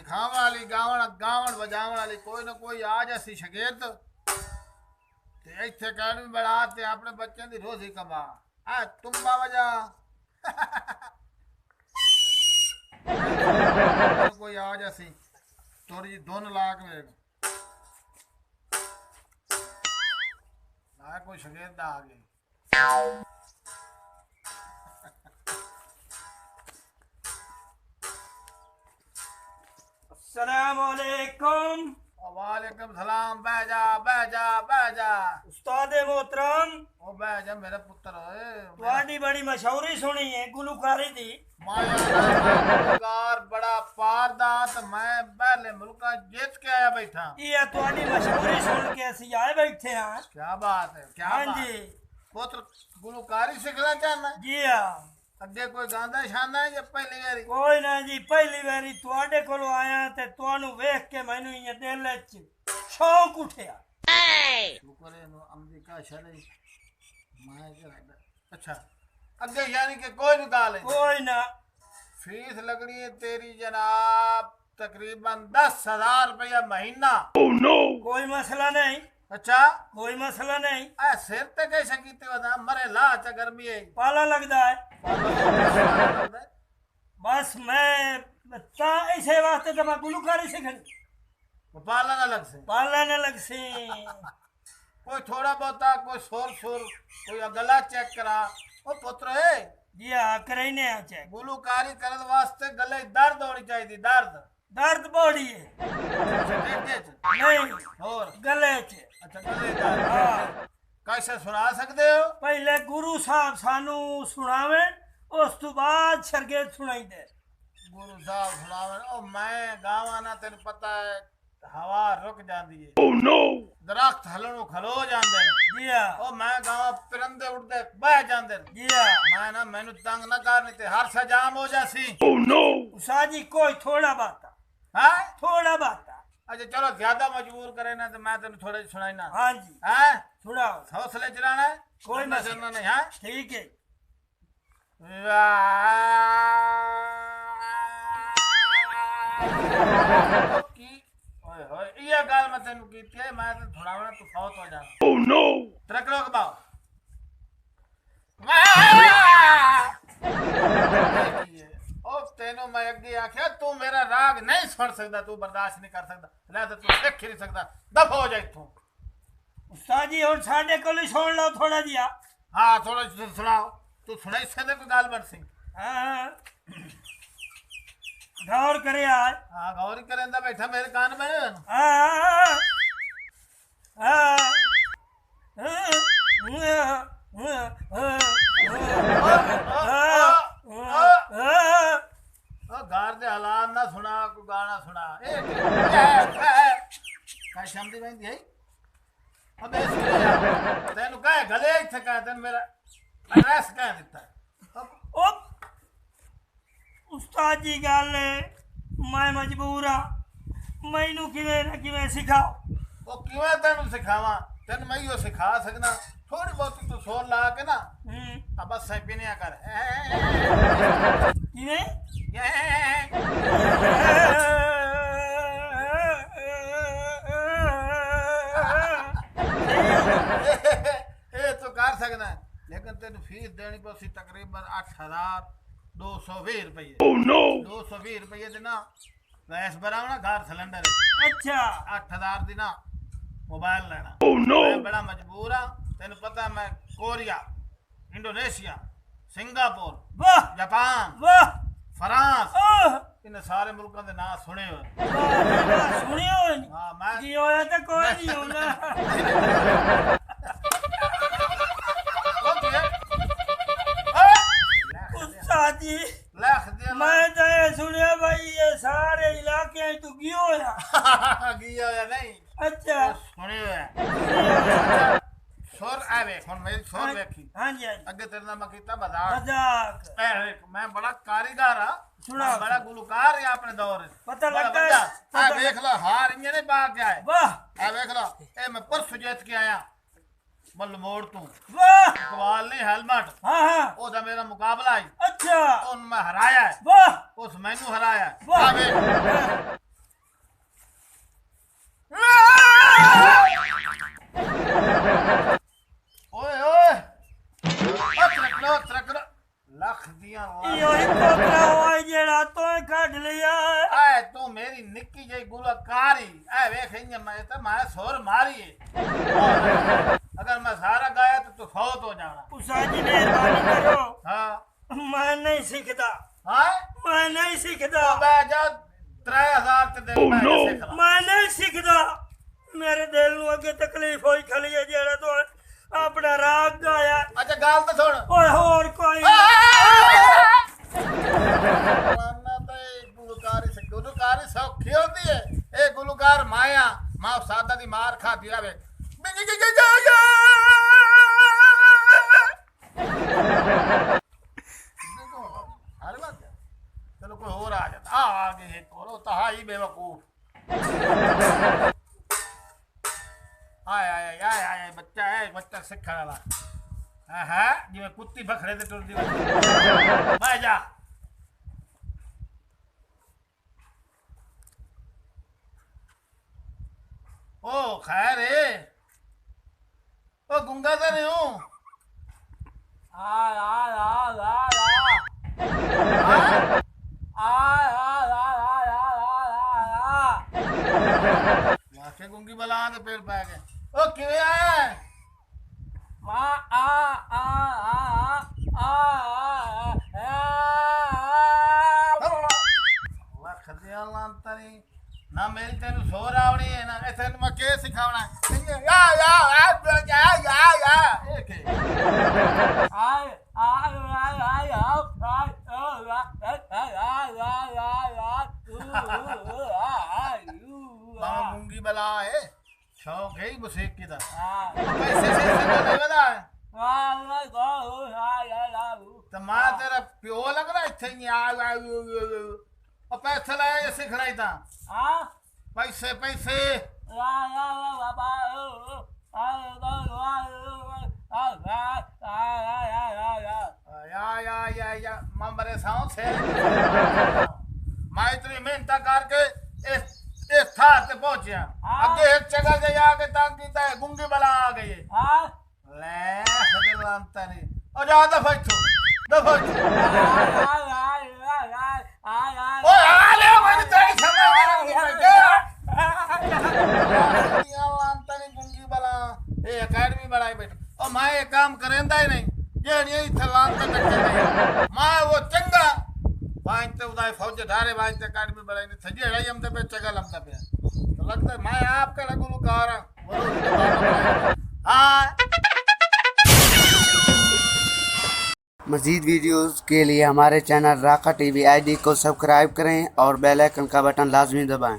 सिखावन वाली गावन गावन बजावन वाली कोई ना कोई आ जासी शगीर्द ते इत्थे अकैडमी बढ़ा ते अपने बच्चों की रोजी कमा आ तुम्बा वजा कोई आ जासी थोड़ी जी धुन ला के वेख ना कोई शगीर्द आ गई अस्सलामुअलैकुम। वालेकुम सलाम। बैजा बैजा बैजा उस्ताद मोहतरम, ओ बैजा मेरा पुत्र ओए तुम्हारी बड़ी मशहूरी सुनी है गुलकारी दी। मायाकार बड़ा पारदात मैं पहले मुल्का जीत के आया बैठा। ये तुम्हारी मशहूरी सुन के असि आए बैठे हैं। क्या बात है क्या हाँ बात जी पुत्र गुलकारी सीखना चाहना जी हाँ। अगे कोई गांदा शाना है या पहली बारी कोई ना जी, पहली बारी तुहाडे कोलों आया ते तुहानू वेख के मैनू इयां दिल च शौक उठिया। शुक्र है नो अमेरिका शरी मैं जरा अच्छा अगे यानी कि कोई भी गाल है कोई ना। फीस लगनी है तेरी जनाब तकरीबन 10,000 रुपया महीना। कोई मसला नहीं, अच्छा कोई मसला नहीं। आ सिर ते कैसे कीते वदा मरे ला च गर्मी है पाला लगता है बस मैं बच्चा ऐसे वास्ते तो मैं गुलकारी सीखनी पाला ना लग से पाला न लग सी। कोई थोड़ा बहुता कोई सुर सुर कोई गला चेक करा ओ पुत्र है जी हाँ करने आ चेक। गुलकारी करन वास्ते गले दर्द होनी चाहिए दर्द दर्द बॉडी है टेटे च नहीं और गले च। अच्छा गले दर्द हाँ कैसे सुना सकते हो पहले गुरु साहब सानू सुनावे उस तो बाद शरगेद सुनाई दे। गुरु साहब सुनावे ओ मैं गावा ना तेन पता है हवा रुक जाती है दरख्त हलणों खलो जाते हैं जी हाँ ओ मैं गावा परिंदे उड़ते बह जाते हैं जी हाँ। मैं ना मैनू तंग ना करनी ते हर सजाम हो जासी उषा जी कोई थोड़ा बाता हाँ थोड़ा बाता। अच्छा चलो ज्यादा मजबूर करे ना तो मैं तेन थोड़े सुनाई ना हाँ जी हैं सुनाओ। हौसले चलाना है कोई डरना मसला डरना नहीं हाँ ठीक है। की ओए होए ये गाल मैं तेन कीती है मैं तो थोड़ा बड़ा तू फौत हो जाना ट्रक रोक बाओ ओ तेनो मैं अगे आख्या तू मेरा राग नहीं सुन सकता तू बर्दाश्त नहीं कर सकता ले तो तू सीख ही नहीं सकता दफ हो जाए तू उस्ताद जी और साढ़े को छोड़ लो थोड़ा जिया। हाँ थोड़ा सुनाओ तू सुनाई सकते कोई गाल बन सिंह हाँ गौर करे आज। हाँ गौरी करेंदा बैठा मेरे कान में घर दे हालात ना सुना कोई गाना सुना काय शामदी बहन है अबे तेन कह गले इथे कह तेन मेरा एड्रेस कह दिता है उस्ताद जी गल मैं मजबूर हाँ मैनू किवें ना किवें सिखाओ। ओ किवें तेन सिखावा तेन मैं यो सिखा सकना थोड़ी बहुत तू सोर ला के ना अब बस पिनिया कर किवें ए तो कर सकना लेकिन तेन फीस देनी पसी तकरीबन 8,220 रुपये 220 रुपये दी ना गैस भरावना घर सिलेंडर अच्छा 8,000 दी ना मोबाइल लेना मैं बड़ा मजबूर हाँ तेन पता मैं कोरिया इंडोनेशिया सिंगापुर वाह जापान वाह फ्रांस ओह इन सारे मुल्कों के नाम सुने हुए सुनियो हाँ मैं जी होया तो कोई नहीं होना। उस्ताद जी लख दिया मैं तो ये सुनिया भाई ये सारे इलाके तू गियो होया। गिया या नहीं अच्छा सुने हुए सुर आवे हुन मेरी सुर देखी हाँ जी हाँ जी अगे तेरे नाम कीता मजाक मजाक मैं बड़ा कारीगर हाँ सुनाओ। मैं बड़ा गुलकार है अपने दौर में पता बड़ा लगता है बड़ा। पता देख लो हार इंजन नहीं पा के आए वाह देख लो ए मैं परसों जीत के आया बल मोड़ तू वाह कवाल नहीं हेलमेट हाँ हाँ ओदा मेरा मुकाबला है अच्छा उन मैं हराया है वाह उस मैनू हराया है वाह आ वे मेरी निक्की जी गुलकारी ऐ वेख इंज मैं तो मैं सुर मारी है अगर मैं सारा गाया तो तू फौत हो जाना उस्ताद जी मेहरबानी करो हाँ मैं नहीं सीखता हाँ मैं नहीं सीखता मैं जा 3000 ते दे मैं सीख ला मैं नहीं सीखता मेरे दिल ਨੂੰ ਅੱਗੇ ਤਕਲੀਫ ਹੋਈ ਖਲੀ ਹੈ ਜਿਹੜਾ ਤੂੰ ਆਪਣਾ ਰਾਗ ਗਾਇਆ अच्छा गाल तो सुन ਓਏ ਹੋਰ ਕੋਈ गुलकारी सौखी होती है ए गुलकार माया मां सादा दी मार खाती आवे चलो कोई और आ जाता आ गए एक और तो ही बेवकूफ आय आय आय आय बच्चा सिखा वाला हाँ जिवें कुत्ती बखड़े ते टुरदी भाई जा ओ खैर है ओ गुंगा तो नहीं हूँ लाखे गुंगी बला तो पेड़ पै गए ओ किवें आया है लख दिया लांता नहीं ना मेरी तेन सोर आवनी है ना तेन मैं के सिखावना है ये के मां गुंगी बला है शौक है ही मुसीकी दा पैसे से नहीं बता तो मां तेरा प्यो लग रहा इथे ही और पैसे लाया ये सिख रही था पैसे पैसे या मरे साउंड से मैं इतनी मेहनत करके इस था ते पहुंचा आगे एक जगह से आके तांगी ता गुंगी बला आ गई ले हजरत नहीं और जा दफा ओए आ ले मैं तेरी समय गुंगी बला ए एकेडमी बनाई बैठ और मैं ये काम करेंदा ही नहीं ये नहीं थलान तक मैं वो चंगा वाइन ते उदाय फौज धारे वाइन ते एकेडमी बनाई ने थजे रही हम ते पे चगल हम ते पे तो लगता है मैं आपका गुलकार हूं हां मज़ीद वीडियोस के लिए हमारे चैनल राका टीवी आईडी को सब्सक्राइब करें और बेल आइकन का बटन लाजमी दबाएं।